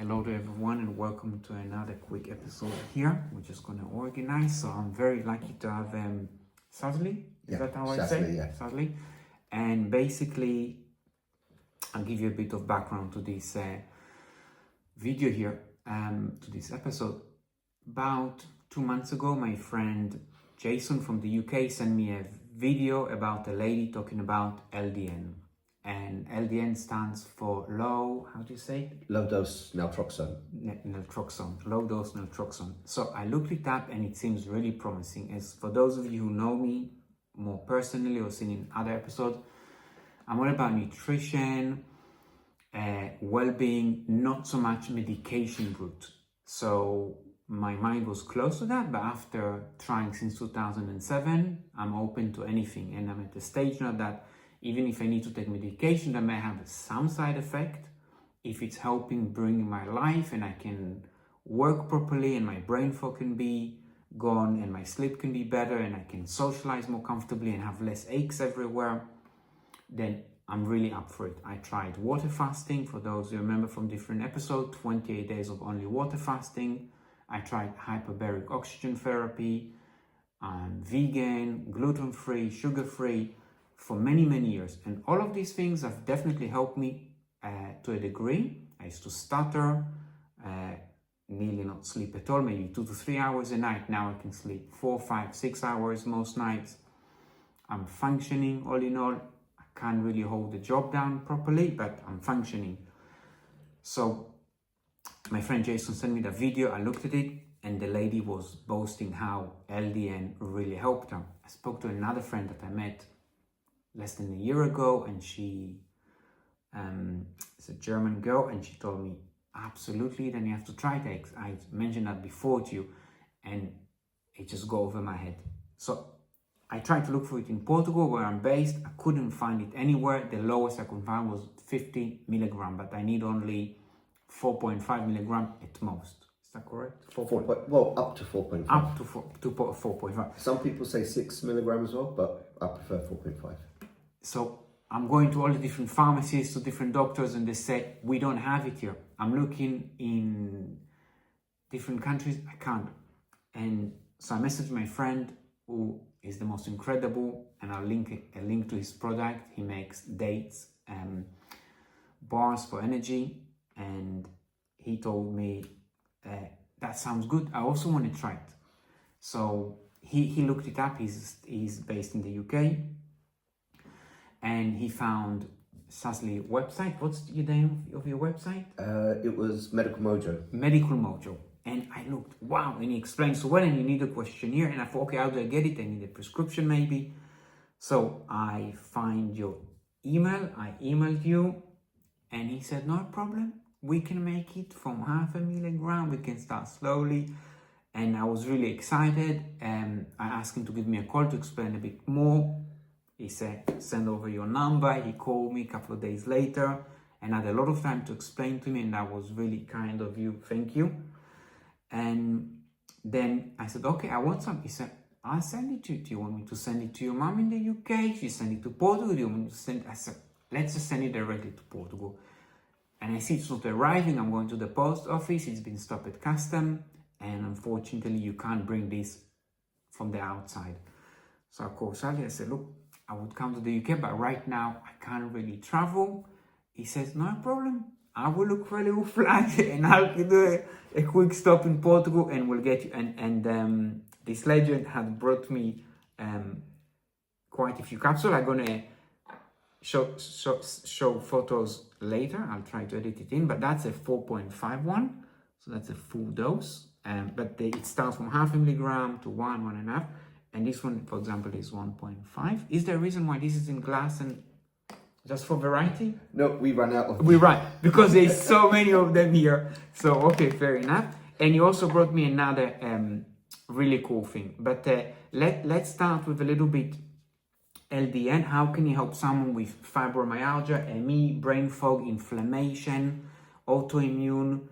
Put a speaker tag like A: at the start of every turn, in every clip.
A: Hello to everyone and welcome to another quick episode here. We're just going to organize. So I'm very lucky to have Shazlee. Is that how I say?
B: Yeah.
A: Shazlee. And basically, I'll give you a bit of background to this video here, to this episode. About 2 months ago, my friend Jason from the UK sent me a video about a lady talking about LDN. And LDN stands for low, how do you say it?
B: Low Dose Naltrexone.
A: Naltrexone, Low Dose Naltrexone. So I looked it up and it seems really promising. As for those of you who know me more personally or seen in other episodes, I'm all about nutrition, well-being, not so much medication route. So my mind was close to that, but after trying since 2007, I'm open to anything. And I'm at the stage now that even if I need to take medication that may have some side effect, if it's helping bring my life and I can work properly and my brain fog can be gone and my sleep can be better and I can socialize more comfortably and have less aches everywhere, then I'm really up for it. I tried water fasting, for those who remember from different episodes, 28 days of only water fasting. I tried hyperbaric oxygen therapy. I'm vegan, gluten-free, sugar-free for many years. And all of these things have definitely helped me to a degree. I used to stutter, nearly not sleep at all, maybe 2 to 3 hours a night. Now I can sleep 4, 5, 6 hours most nights. I'm functioning all in all. I can't really hold the job down properly, but I'm functioning. So my friend Jason sent me the video. I looked at it and the lady was boasting how LDN really helped her. I spoke to another friend that I met less than a year ago, and she is a German girl, and she told me, absolutely, then you have to try it. I mentioned that before to you, and it just got over my head. So I tried to look for it in Portugal, where I'm based. I couldn't find it anywhere. The lowest I could find was 50 milligram, but I need only 4.5 milligram at most. Is that correct?
B: Up to 4.5.
A: Up to 4.5.
B: Some people say 6 milligram as well, but I prefer 4.5.
A: So I'm going to all the different pharmacies, to different doctors, and they say, we don't have it here. I'm looking in different countries, I can't. And so I messaged my friend, who is the most incredible, and I'll link a link to his product. He makes dates, bars for energy, and he told me, that sounds good. I also want to try it. So he looked it up. He's based in the UK. And he found Shazlee website. What's the name of your website?
B: It was Medical Mojo.
A: Medical Mojo. And I looked, wow, and he explained so well, and you need a questionnaire. And I thought, okay, how do I get it? I need a prescription maybe. So I find your email. I emailed you, and he said, no problem. We can make it from 0.5 milligram. We can start slowly. And I was really excited. I asked him to give me a call to explain a bit more. He said, send over your number. He called me a couple of days later and had a lot of time to explain to me, and that was really kind of you. Thank you. And then I said, okay, I want some. He said, I'll send it to you. Do you want me to send it to your mom in the UK? She send it to Portugal. Do you want me to send it? I said, let's just send it directly to Portugal. And I see it's not arriving. I'm going to the post office. It's been stopped at custom. And unfortunately, you can't bring this from the outside. So I called Shazlee. I said, look, I would come to the UK, but right now I can't really travel. He says, no problem. I will look for a little flight and I'll do a quick stop in Portugal and we'll get you. And this legend had brought me quite a few capsules. I'm going to show photos later. I'll try to edit it in, but that's a 4.5 one. So that's a full dose. But it starts from 0.5 milligram to 1.5. And this one, for example, is 1.5. Is there a reason why this is in glass and just for variety?
B: No, we ran out of...
A: We run, because there's so many of them here. So, okay, fair enough. And you also brought me another really cool thing. But let's start with a little bit LDN. How can you help someone with fibromyalgia, ME, brain fog, inflammation, autoimmune,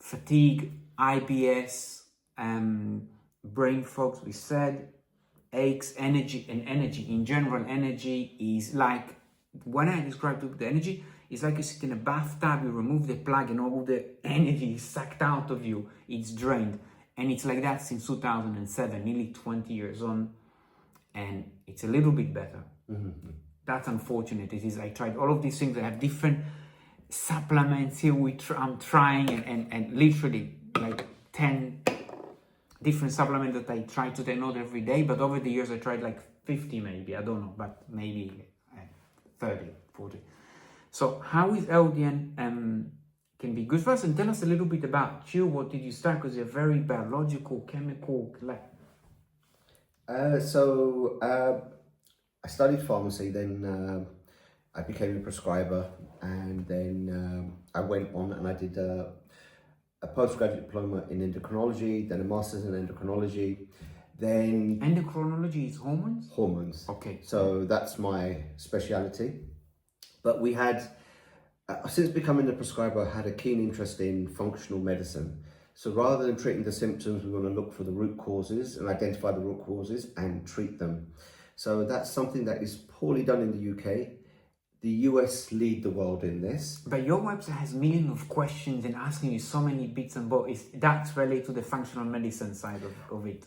A: fatigue, IBS, brain fog, we said, aches, energy, and energy. In general, energy is like, when I describe the energy, It's like you sit in a bathtub, you remove the plug and all the energy is sucked out of you, it's drained. And it's like that since 2007, nearly 20 years on, and it's a little bit better. That's unfortunate. It is. I tried all of these things. I have different supplements here. I'm trying and literally like 10 different supplements that I try to take note every day. But over the years, I tried like 50 maybe. I don't know, but maybe 30, 40. So how is LDN can be good for us? And tell us a little bit about you. What did you start? Because you're very biological, chemical.
B: I studied pharmacy, then I became a prescriber, and then I went on and I did a postgraduate diploma in endocrinology, then a master's in endocrinology. Then
A: endocrinology is hormones?
B: Hormones.
A: Okay.
B: So that's my speciality. But we had, since becoming a prescriber, I had a keen interest in functional medicine. So rather than treating the symptoms, we want to look for the root causes and identify the root causes and treat them. So that's something that is poorly done in the UK. The US lead the world in this.
A: But your website has millions of questions and asking you so many bits and bobs. That's related to the functional medicine side of it.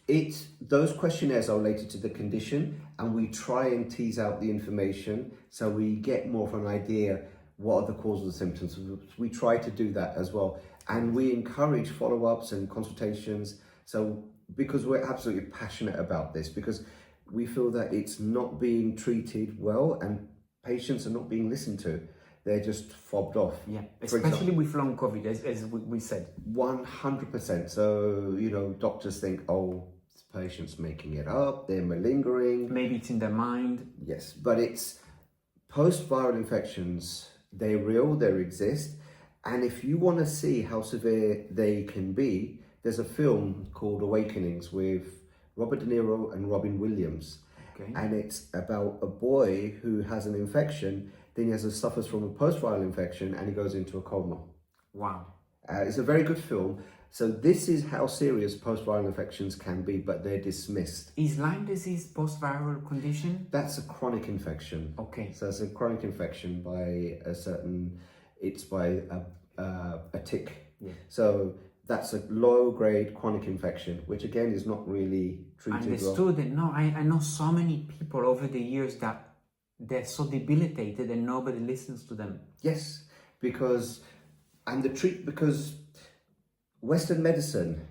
B: It's those questionnaires are related to the condition, and we try and tease out the information so we get more of an idea what are the causes of the symptoms. We try to do that as well. And we encourage follow-ups and consultations. So because we're absolutely passionate about this, because we feel that it's not being treated well and patients are not being listened to. They're just fobbed off.
A: Yeah, especially with long COVID, as we said.
B: 100%. So, doctors think, oh, this patient's making it up, they're malingering.
A: Maybe it's in their mind.
B: Yes, but it's post-viral infections. They're real, they exist. And if you want to see how severe they can be, there's a film called Awakenings with Robert De Niro and Robin Williams.
A: Okay.
B: And it's about a boy who has an infection, then he suffers from a post-viral infection and he goes into a coma.
A: Wow.
B: It's a very good film. So this is how serious post-viral infections can be, but they're dismissed.
A: Is Lyme disease post-viral condition?
B: That's a chronic infection.
A: Okay.
B: So it's a chronic infection by a tick.
A: Yeah.
B: So that's a low-grade chronic infection, which again is not really treated
A: Understood. Well. No, I know so many people over the years that they're so debilitated and nobody listens to them.
B: Yes, because Western medicine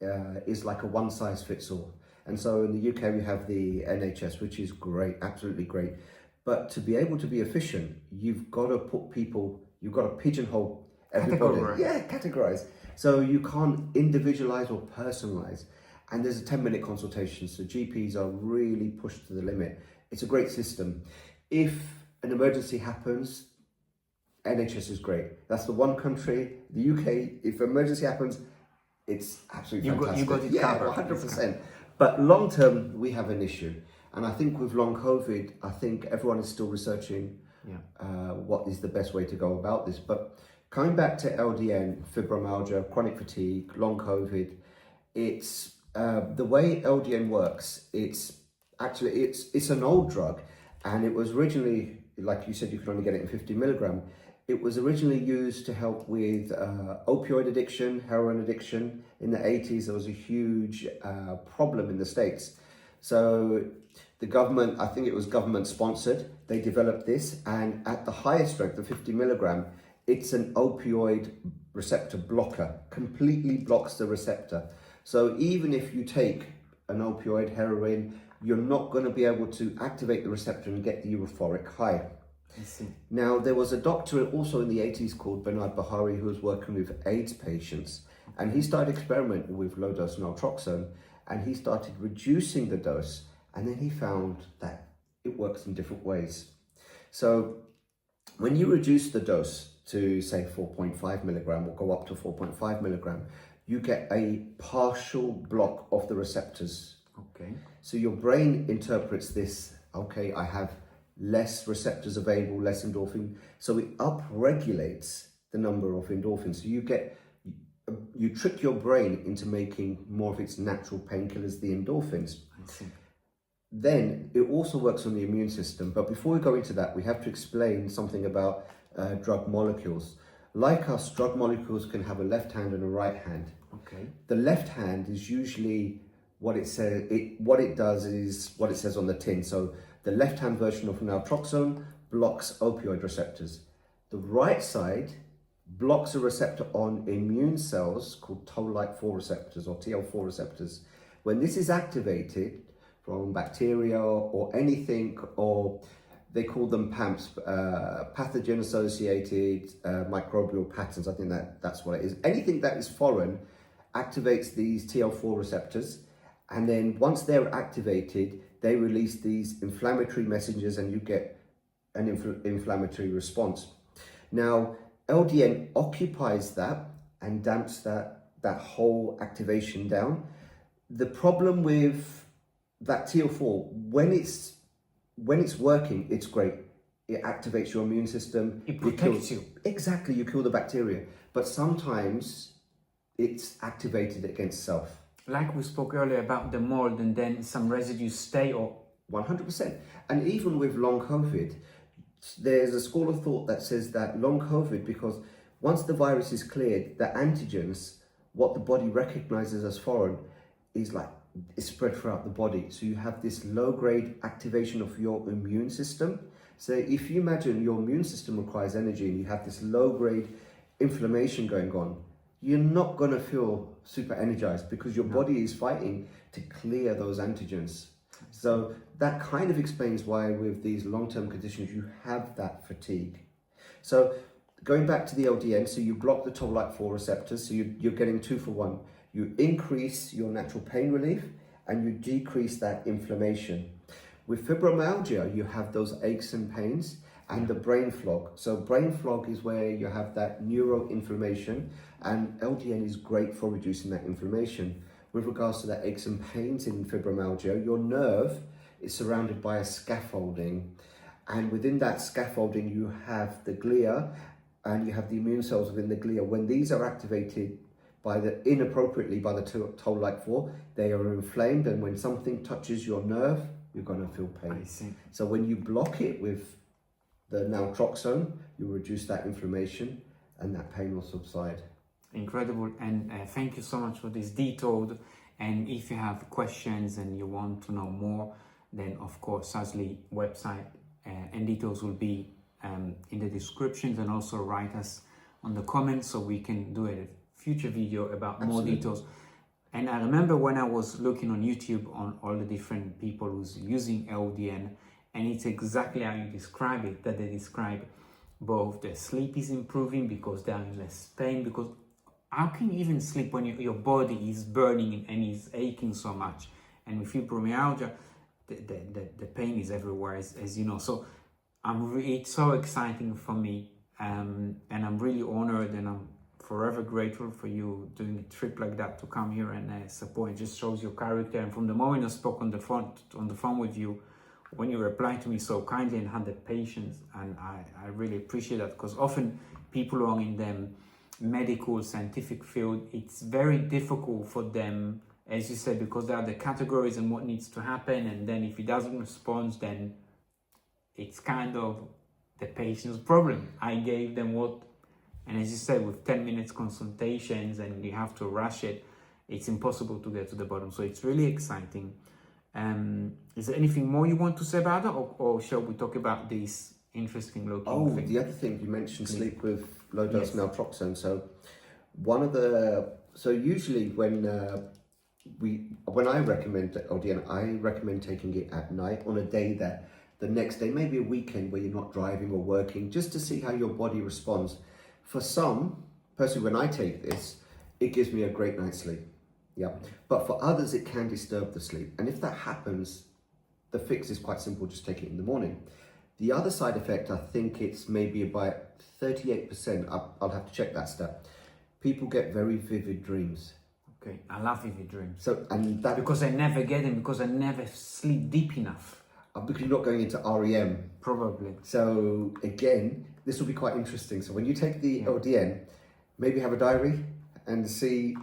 B: is like a one-size-fits-all. And so in the UK we have the NHS, which is great, absolutely great. But to be able to be efficient, you've got to pigeonhole everybody. Categorize. So you can't individualize or personalize. And there's a 10-minute consultation. So GPs are really pushed to the limit. It's a great system. If an emergency happens, NHS is great. That's the one country, the UK, if an emergency happens, it's absolutely fantastic.
A: You got it covered.
B: 100%. But long term, we have an issue. And I think with long COVID, I think everyone is still researching what is the best way to go about this. But coming back to LDN, fibromyalgia, chronic fatigue, long COVID, it's the way LDN works. It's an old drug, and it was originally, like you said, you could only get it in 50 milligram. It was originally used to help with opioid addiction, heroin addiction. In the 80s, there was a huge problem in the States. So the government, I think it was government sponsored, they developed this, and at the highest strength, the 50 milligram, it's an opioid receptor blocker, completely blocks the receptor. So even if you take an opioid, heroin, you're not going to be able to activate the receptor and get the euphoric high.
A: I see.
B: Now, there was a doctor also in the 80s called Bernard Bahari who was working with AIDS patients, and he started experimenting with low dose naltrexone, and he started reducing the dose, and then he found that it works in different ways. So when you reduce the dose to say 4.5 milligram or go up to 4.5 milligram, you get a partial block of the receptors.
A: Okay.
B: So your brain interprets this, okay, I have less receptors available, less endorphin. So it upregulates the number of endorphins. So you trick your brain into making more of its natural painkillers, the endorphins.
A: I see.
B: then it also works on the immune system. But before we go into that, we have to explain something about drug molecules. Like us, drug molecules can have a left hand and a right hand.
A: Okay.
B: The left hand is usually what it says. What it does is what it says on the tin. So the left hand version of naltrexone blocks opioid receptors. The right side blocks a receptor on immune cells called toll-like 4 receptors or TL4 receptors. When this is activated from bacteria or anything, or they call them PAMPs, pathogen-associated microbial patterns. I think that's what it is. Anything that is foreign activates these TL4 receptors, and then once they're activated, they release these inflammatory messengers, and you get an inflammatory response. Now, LDN occupies that and damps that whole activation down. The problem with that TL4, when it's working, it's great. It activates your immune system.
A: It protects you.
B: Exactly, you kill the bacteria. But sometimes it's activated against self.
A: Like we spoke earlier about the mold, and then some residues stay, or
B: 100%. And even with long COVID, there's a school of thought that says that long COVID, because once the virus is cleared, the antigens, what the body recognizes as foreign, is spread throughout the body. So you have this low-grade activation of your immune system. So if you imagine your immune system requires energy and you have this low-grade inflammation going on, you're not going to feel super energized because your body is fighting to clear those antigens. So that kind of explains why with these long-term conditions you have that fatigue. So going back to the LDN, so you block the toll-like 4 receptors, so you're getting 2 for 1. You increase your natural pain relief and you decrease that inflammation. With fibromyalgia, you have those aches and pains and the brain fog. So brain fog is where you have that neuroinflammation, and LDN is great for reducing that inflammation. With regards to the aches and pains in fibromyalgia, your nerve is surrounded by a scaffolding, and within that scaffolding you have the glia and you have the immune cells within the glia. When these are activated inappropriately by the toll-like 4, they are inflamed, and when something touches your nerve, you're going to feel pain.
A: I see.
B: So when you block it with the naltrexone, you reduce that inflammation and that pain will subside.
A: Incredible, and thank you so much for this detailed. And if you have questions and you want to know more, then of course Shazlee website and details will be in the descriptions, and also write us on the comments so we can do a future video about more details. And I remember when I was looking on YouTube on all the different people who's using LDN, and it's exactly how you describe it, that they describe both the sleep is improving because they're in less pain. Because how can you even sleep when your body is burning and is aching so much? And with fibromyalgia, the pain is everywhere, as you know. So it's so exciting for me, and I'm really honored, and I'm forever grateful for you doing a trip like that to come here and support. It just shows your character. And from the moment I spoke on the phone with you, when you replied to me so kindly and had the patience, and I really appreciate that, because often people who are in the medical scientific field, it's very difficult for them, as you said, because there are the categories and what needs to happen, and then if it doesn't respond, then it's kind of the patient's problem. I gave them what, and as you said, with 10 minutes consultations and you have to rush it, it's impossible to get to the bottom. So it's really exciting. Is there anything more you want to say about that, or shall we talk about this interesting looking thing?
B: The other thing you mentioned, sleep with low dose naltrexone. So usually when I recommend LDN, I recommend taking it at night on a day that the next day, maybe a weekend where you're not driving or working, just to see how your body responds. For some, personally, when I take this, it gives me a great night's sleep. Yeah, but for others, it can disturb the sleep. And if that happens, the fix is quite simple, just take it in the morning. The other side effect, I think it's maybe about 38%, I'll have to check that stat. People get very vivid dreams.
A: Okay, I love vivid dreams.
B: So, and that
A: because I never get them, because I never sleep deep enough.
B: Because you're not going into REM.
A: Probably.
B: So again, this will be quite interesting. So when you take the LDN, maybe have a diary and see,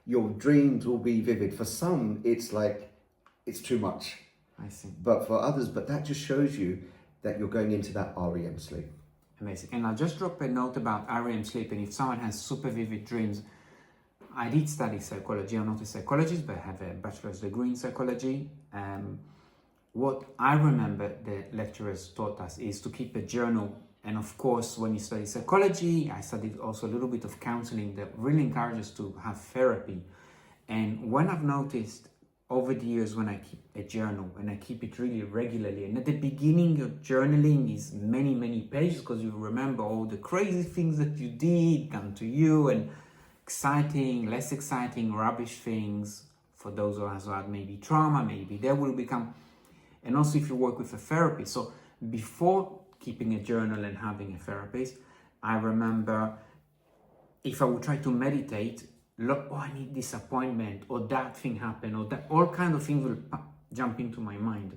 B: your dreams will be vivid. For some, it's like, it's too much.
A: I see.
B: But for others, but that just shows you that you're going into that REM sleep.
A: Amazing. And I'll just drop a note about REM sleep, and if someone has super vivid dreams, I did study psychology. I'm not a psychologist, but I have a bachelor's degree in psychology. What I remember the lecturers taught us is to keep a journal. And of course, when you study psychology, I studied also a little bit of counseling that really encourages to have therapy. And when I've noticed over the years, when I keep a journal and I keep it really regularly, and at the beginning of journaling is many, many pages because you remember all the crazy things that you did done to you, and exciting, less exciting, rubbish things for those of us who had maybe trauma, maybe they will become. And also if you work with a therapist. So before keeping a journal and having a therapist, I remember if I would try to meditate, look, oh, I need this appointment, or that thing happened, or that, all kind of things will jump into my mind.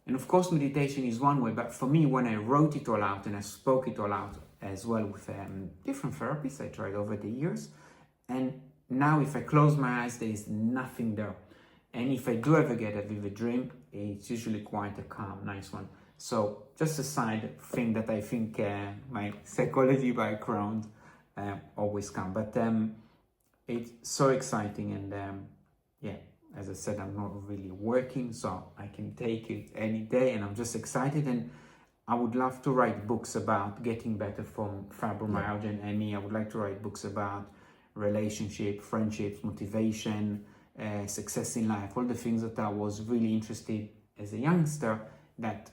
A: And of course, meditation is one way, but for me, when I wrote it all out and I spoke it all out as well with different therapists I tried over the years, and now if I close my eyes, there is nothing there. And if I do ever get a vivid dream, it's usually quite a calm, nice one. So just a side thing that I think my psychology background always come. But it's so exciting, and yeah, as I said, I'm not really working, so I can take it any day, and I'm just excited. And I would love to write books about getting better from fibromyalgia and ME. I would like to write books about relationship, friendships, motivation, success in life, all the things that I was really interested as a youngster that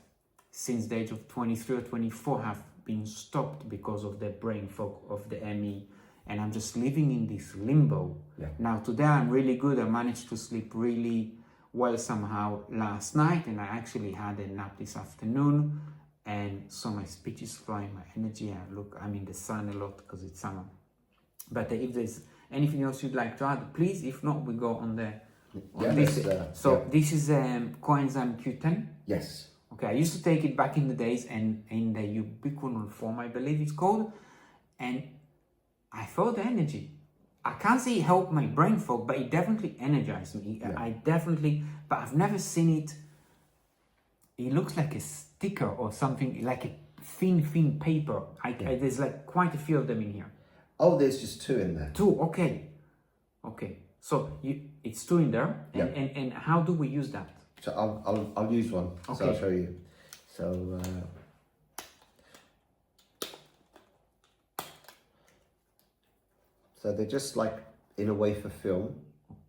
A: since the age of 23 or 24 have been stopped because of the brain fog of the ME, and I'm just living in this limbo. Now today I'm really good. I managed to sleep really well somehow last night, and I actually had a nap this afternoon, and so my speech is flowing, my energy, I'm in the sun a lot because it's summer. But if there's anything else you'd like to add, please. If not, we go on this. This is coenzyme Q10.
B: Yes.
A: Okay, I used to take it back in the days, and in the ubiquinol form, I believe it's called, and I felt the energy. I can't say it helped my brain fog, but it definitely energized me. But I've never seen it. It looks like a sticker or something, like a thin paper. There's like quite a few of them in here.
B: Oh, there's just 2 in there.
A: 2, okay. So it's 2 in there, and how do we use that?
B: So I'll use one. Okay. So I'll show you. So they're just like in a wafer film.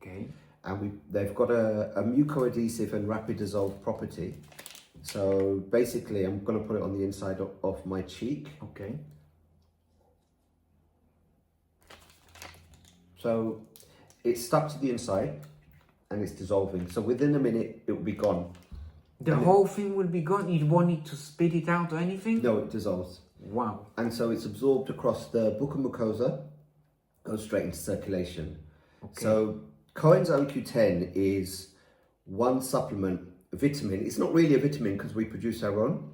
A: Okay.
B: And they've got a mucoadhesive and rapid dissolve property. So basically, I'm going to put it on the inside of my cheek.
A: Okay.
B: So it's stuck to the inside and it's dissolving. So within a minute, it will be gone.
A: The whole thing will be gone? You won't need to spit it out or anything?
B: No, it dissolves.
A: Wow.
B: And so it's absorbed across the buccal mucosa, goes straight into circulation. Okay. So coenzyme Q10 is one supplement, a vitamin. It's not really a vitamin because we produce our own.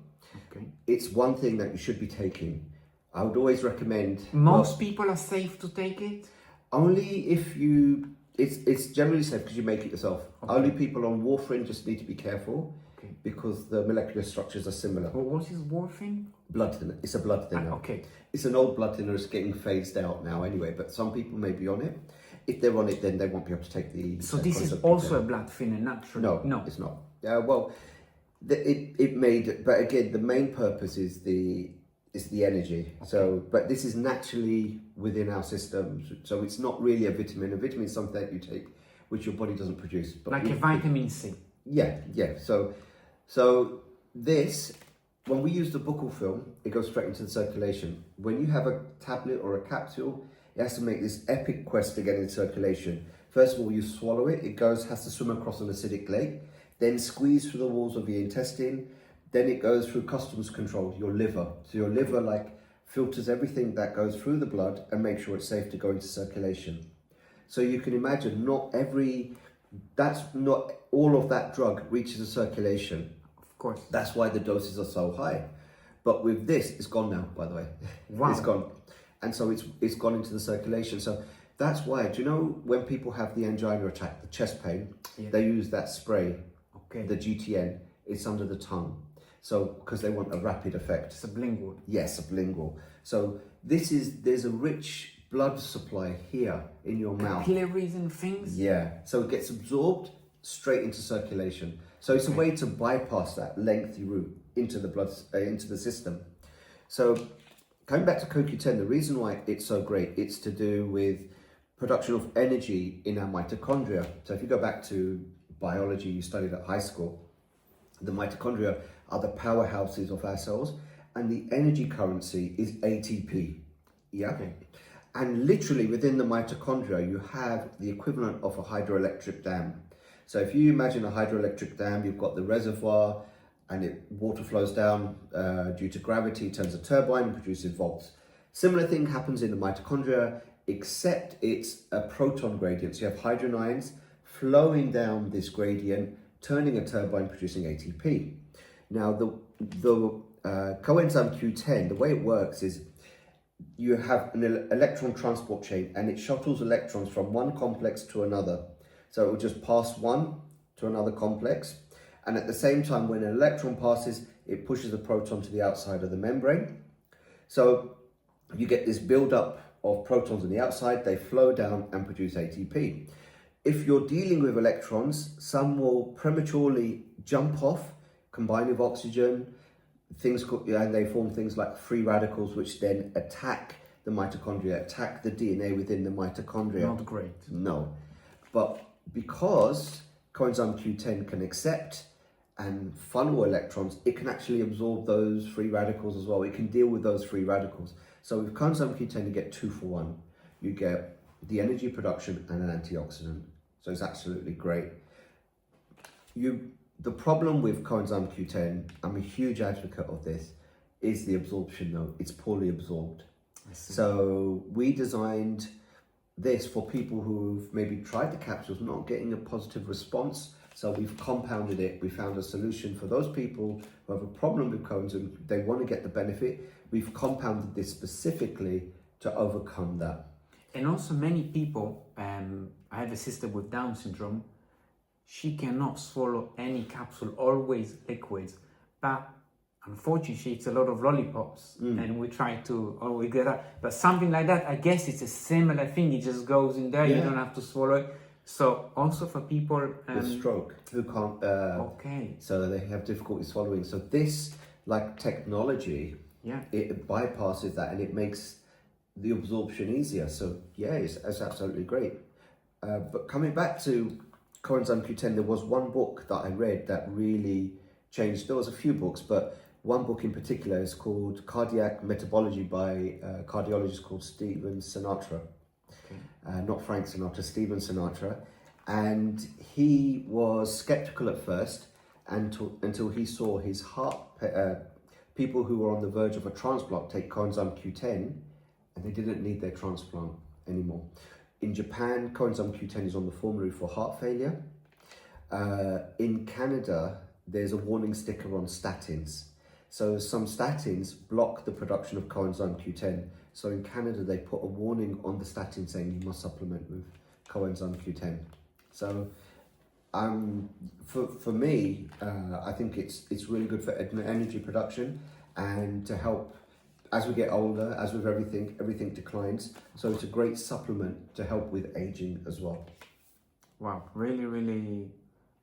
B: Okay. It's one thing that you should be taking. I would always recommend...
A: Most people are safe to take it?
B: Only if you... It's generally safe because you make it yourself. Okay. Only people on warfarin just need to be careful because the molecular structures are similar.
A: Well, what is warfarin?
B: Blood thinner. It's a blood thinner.
A: Okay.
B: It's an old blood thinner. It's getting phased out now anyway, but some people may be on it. If they're on it, then they won't be able to take the...
A: So this is also a blood thinner, naturally?
B: No, it's not. Well, it made... But again, the main purpose is the energy. Okay. So, but this is naturally within our system. So it's not really a vitamin. A vitamin is something that you take, which your body doesn't produce. But
A: like a vitamin C.
B: Yeah. So this, when we use the buccal film, it goes straight into the circulation. When you have a tablet or a capsule, it has to make this epic quest to get in circulation. First of all, you swallow it. It has to swim across an acidic lake, then squeeze through the walls of the intestine. Then it goes through customs control, your liver. So your liver filters everything that goes through the blood and makes sure it's safe to go into circulation. So you can imagine not all of that drug reaches the circulation.
A: Of course.
B: That's why the doses are so high. But with this, it's gone now, by the way.
A: Wow.
B: It's gone. And so it's gone into the circulation. So that's why, do you know when people have the angina attack, the chest pain, they use that spray.
A: Okay.
B: the GTN, it's under the tongue. So, because they want a rapid effect.
A: Sublingual.
B: Yes, sublingual. So there's a rich blood supply here in your mouth.
A: Capillaries and things?
B: Yeah, so it gets absorbed straight into circulation. So it's a way to bypass that lengthy route into the blood, into the system. So coming back to CoQ10, the reason why it's so great, it's to do with production of energy in our mitochondria. So if you go back to biology you studied at high school, the mitochondria are the powerhouses of our cells, and the energy currency is ATP. Yeah. Okay. And literally within the mitochondria, you have the equivalent of a hydroelectric dam. So if you imagine a hydroelectric dam, you've got the reservoir, and water flows down due to gravity, turns a turbine and produces volts. Similar thing happens in the mitochondria, except it's a proton gradient. So you have hydrogen ions flowing down this gradient, turning a turbine, producing ATP. Now the coenzyme Q10, the way it works is you have an electron transport chain, and it shuttles electrons from one complex to another. So it will just pass one to another complex. And at the same time, when an electron passes, it pushes a proton to the outside of the membrane. So you get this buildup of protons on the outside, they flow down and produce ATP. If you're dealing with electrons, some will prematurely jump off, combine with oxygen, and they form things like free radicals, which then attack the mitochondria, attack the DNA within the mitochondria.
A: Not great.
B: No. But because coenzyme Q10 can accept and funnel electrons, it can actually absorb those free radicals as well. It can deal with those free radicals. So with coenzyme Q10, you get 2 for 1. You get the energy production and an antioxidant. So it's absolutely great. The problem with coenzyme Q10, I'm a huge advocate of this, is the absorption though. It's poorly absorbed. So we designed this for people who've maybe tried the capsules, not getting a positive response. So we've compounded it. We found a solution for those people who have a problem with coenzyme. They want to get the benefit. We've compounded this specifically to overcome that.
A: And also many people, I have a sister with Down syndrome. She cannot swallow any capsule, always liquids. But unfortunately, she eats a lot of lollipops, and we try to always get that. But something like that, I guess it's a similar thing. It just goes in there. Yeah. You don't have to swallow it. So also for people
B: with stroke who can't. So they have difficulty swallowing. So this technology, it bypasses that and it makes the absorption easier. So it's absolutely great. But coming back to coenzyme Q10, there was one book that I read that really changed. There was a few books, but one book in particular is called Cardiac Metabology by a cardiologist called Stephen Sinatra. Not Frank Sinatra, Stephen Sinatra. And he was skeptical at first until he saw his heart, people who were on the verge of a transplant take coenzyme Q10 and they didn't need their transplant anymore. In Japan, coenzyme Q10 is on the formulary for heart failure. In Canada, there's a warning sticker on statins. So some statins block the production of coenzyme Q10. So in Canada, they put a warning on the statin saying you must supplement with coenzyme Q10. So for me, I think it's really good for energy production and to help. As we get older, as with everything declines. So it's a great supplement to help with aging as well.
A: Wow, really, really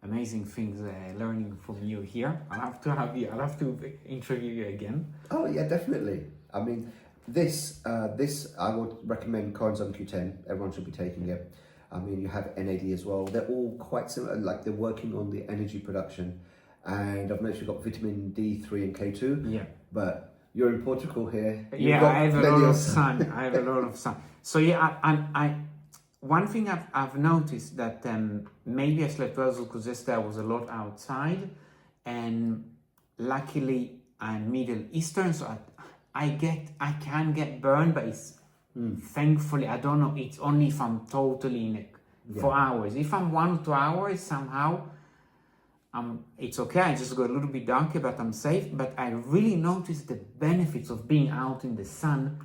A: amazing things learning from you here. I'll have to interview you again.
B: Oh yeah, definitely. I mean, this I would recommend coenzyme Q10. Everyone should be taking it. I mean, you have NAD as well. They're all quite similar. Like they're working on the energy production, and I've noticed you've got vitamin D3 and K2.
A: Yeah,
B: but you're in Portugal here.
A: I have a lot of sun. I have a lot of sun. So I one thing I've noticed that maybe I slept well because yesterday I was a lot outside, and luckily I'm Middle Eastern, so I can get burned, but it's thankfully I don't know. It's only if I'm totally in it for hours. If I'm 1 or 2 hours somehow. It's okay, I just got a little bit darker, but I'm safe. But I really noticed the benefits of being out in the sun.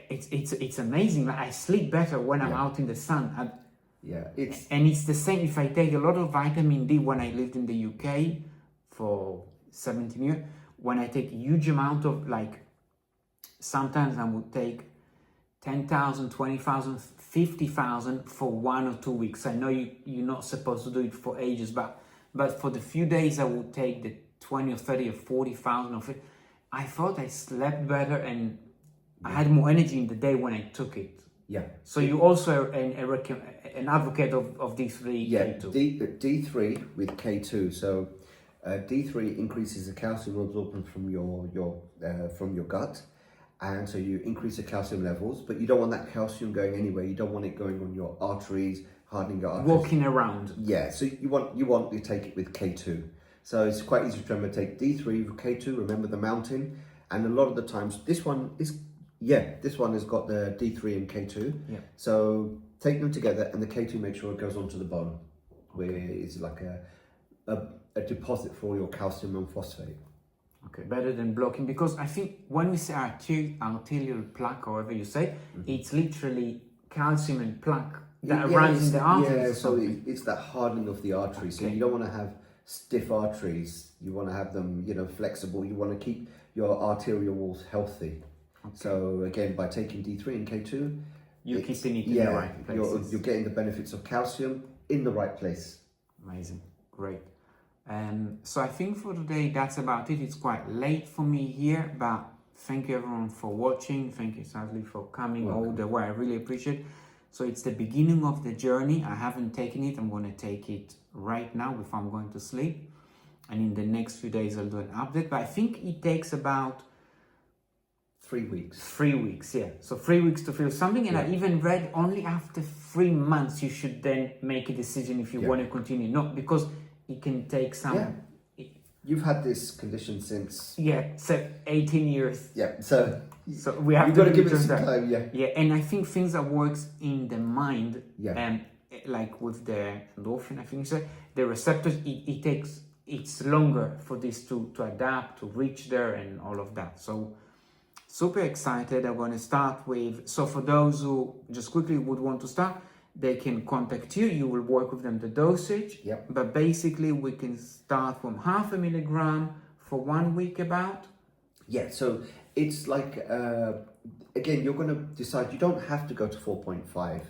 A: It's amazing. I sleep better when I'm out in the sun.
B: Yeah,
A: and it's the same if I take a lot of vitamin D when I lived in the UK for 17 years. When I take a huge amount of, like, sometimes I would take 10,000, 20,000, 50,000 for 1 or 2 weeks. I know you're not supposed to do it for ages, but for the few days I would take the 20 or 30 or 40,000 of it. I thought I slept better and I had more energy in the day when I took it.
B: Yeah.
A: So you also are an advocate of D3,
B: yeah,
A: K2.
B: D3 with K2. So D3 increases the calcium absorption from your gut, and so you increase the calcium levels. But you don't want that calcium going anywhere. You don't want it going on your arteries, hardening your arteries.
A: Walking around.
B: Yeah. So you want to take it with K2. So it's quite easy to remember. Take D3 with K2. Remember the mountain, and a lot of the times this one has got the D3 and K2.
A: Yeah.
B: So take them together, and the K2, make sure it goes onto the bone, where it's like a deposit for all your calcium and phosphate.
A: Okay, better than blocking, because I think when we say arterial plaque, or whatever you say, it's literally calcium and plaque that runs in the arteries.
B: Yeah, so it's that hardening of the arteries.
A: Okay.
B: So you don't want to have stiff arteries. You want to have them, flexible. You want to keep your arterial walls healthy. Okay. So again, by taking D3 and K2,
A: you're keeping it in the right places.
B: You're getting the benefits of calcium in the right place.
A: Amazing, great. So I think for today that's about it. It's quite late for me here, but thank you everyone for watching. Thank you, Shazlee, for coming all the way. I really appreciate it. So it's the beginning of the journey. I haven't taken it. I'm going to take it right now before I'm going to sleep. And in the next few days, I'll do an update. But I think it takes about
B: 3 weeks.
A: 3 weeks, yeah. So 3 weeks to feel something. And I even read only after 3 months, you should then make a decision if you want to continue. Not because it can take some...
B: Yeah. You've had this condition since...
A: Yeah, so 18 years.
B: Yeah, so
A: we have
B: you've got to give it some time,
A: Yeah, and I think things that works in the mind,
B: yeah.
A: Like with the endorphin, I think so, the receptors, it's longer for this to adapt, to reach there and all of that. So super excited. I'm going to start with, so for those who just quickly would want to start, they can contact you. You will work with them the dosage.
B: Yep.
A: But basically, we can start from 0.5 milligram for 1 week about. Yeah.
B: So it's like, again, you're going to decide, you don't have to go to 4.5.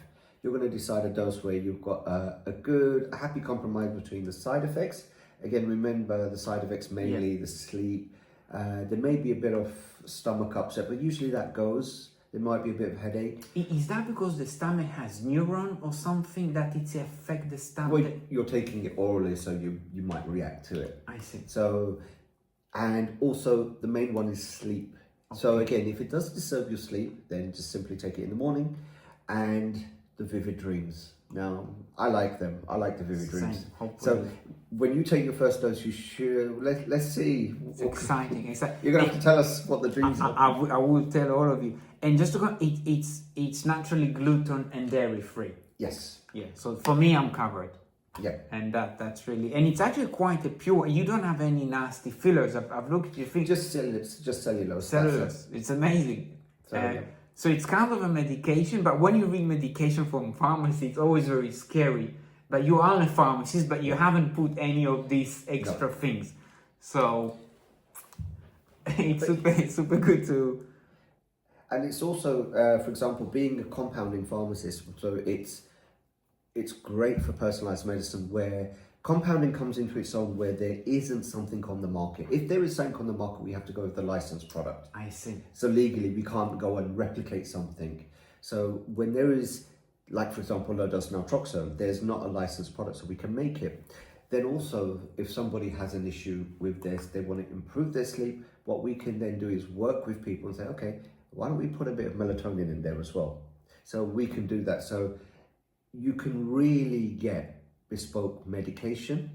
B: You're going to decide a dose where you've got a happy compromise between the side effects. Again, remember the side effects, mainly the sleep. There may be a bit of stomach upset, but usually that goes. There might be a bit of headache.
A: Is that because the stomach has neuron or something that it affects the stomach?
B: Well, you're taking it orally, so you might react to it.
A: I see.
B: So, and also the main one is sleep. Okay. So again, if it does disturb your sleep, then just simply take it in the morning. And the vivid dreams. Now, I like them. I like the vivid dreams. So when you take your first dose, you should, let's see.
A: It's exciting.
B: You're going to have to tell us what the dreams are.
A: I will tell all of you. And just to go, it's naturally gluten and dairy free.
B: Yes.
A: Yeah. So for me, I'm covered.
B: Yeah.
A: And that's really, and it's actually quite a pure, you don't have any nasty fillers. I've looked at your thing.
B: Just cellulose.
A: Cellulose. It's amazing. So it's kind of a medication, but when you read medication from pharmacy, it's always very scary. But you are a pharmacist, but you haven't put any of these extra things. So it's super good to...
B: And it's also, for example, being a compounding pharmacist, so it's great for personalized medicine where compounding comes into its own, where there isn't something on the market. If there is something on the market, we have to go with the licensed product.
A: I see.
B: So legally, we can't go and replicate something. So when there is, like for example, Low Dose Naltrexone, there's not a licensed product, so we can make it. Then also, if somebody has an issue with this, they want to improve their sleep, what we can then do is work with people and say, okay, why don't we put a bit of melatonin in there as well? So we can do that. So you can really get bespoke medication,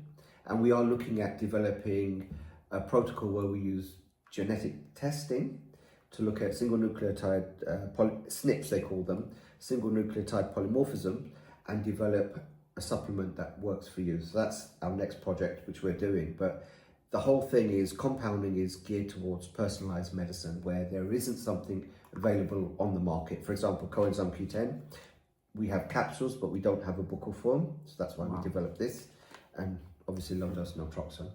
B: and we are looking at developing a protocol where we use genetic testing to look at single nucleotide SNPs, they call them, single nucleotide polymorphism, and develop a supplement that works for you. So that's our next project which we're doing. But the whole thing is, compounding is geared towards personalized medicine where there isn't something available on the market. For example, coenzyme Q10, we have capsules, but we don't have a buccal form. So that's why we developed this. And obviously low dose naltrexone.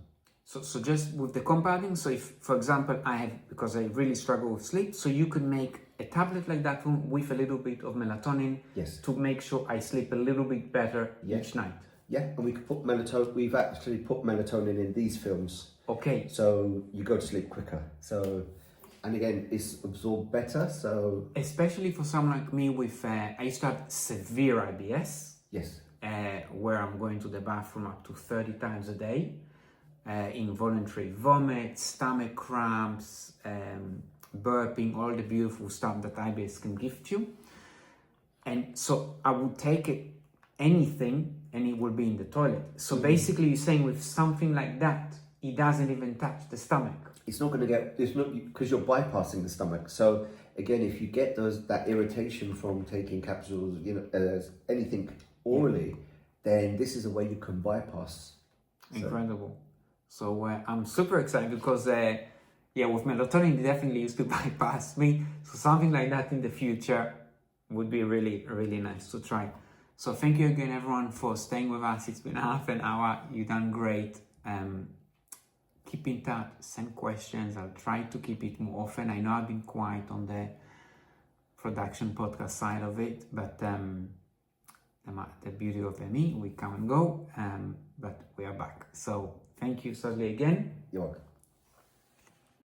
A: So just with the compounding, so if, for example, because I really struggle with sleep, so you could make a tablet like that one with a little bit of melatonin to make sure I sleep a little bit better each night. Yeah,
B: and we could put melatonin, we've actually put melatonin in these films.
A: Okay.
B: So you go to sleep quicker. So, and again, it's absorbed better, so...
A: Especially for someone like me with, I used to have severe IBS.
B: Yes.
A: Where I'm going to the bathroom up to 30 times a day. Involuntary vomit, stomach cramps, burping, all the beautiful stuff that IBS can give to you. And so I would take anything and it will be in the toilet. So basically you're saying with something like that, it doesn't even touch the stomach.
B: It's not going to get, it's not, because you're bypassing the stomach. So again, if you get that irritation from taking capsules, anything orally, then this is a way you can bypass.
A: Incredible. So I'm super excited because, with melatonin, it definitely used to bypass me. So something like that in the future would be really, really nice to try. So thank you again, everyone, for staying with us. It's been half an hour. You've done great. Keep in touch, send questions. I'll try to keep it more often. I know I've been quiet on the production podcast side of it, but the beauty of me, we come and go, but we are back. So thank you, Shazlee, again.
B: You're welcome.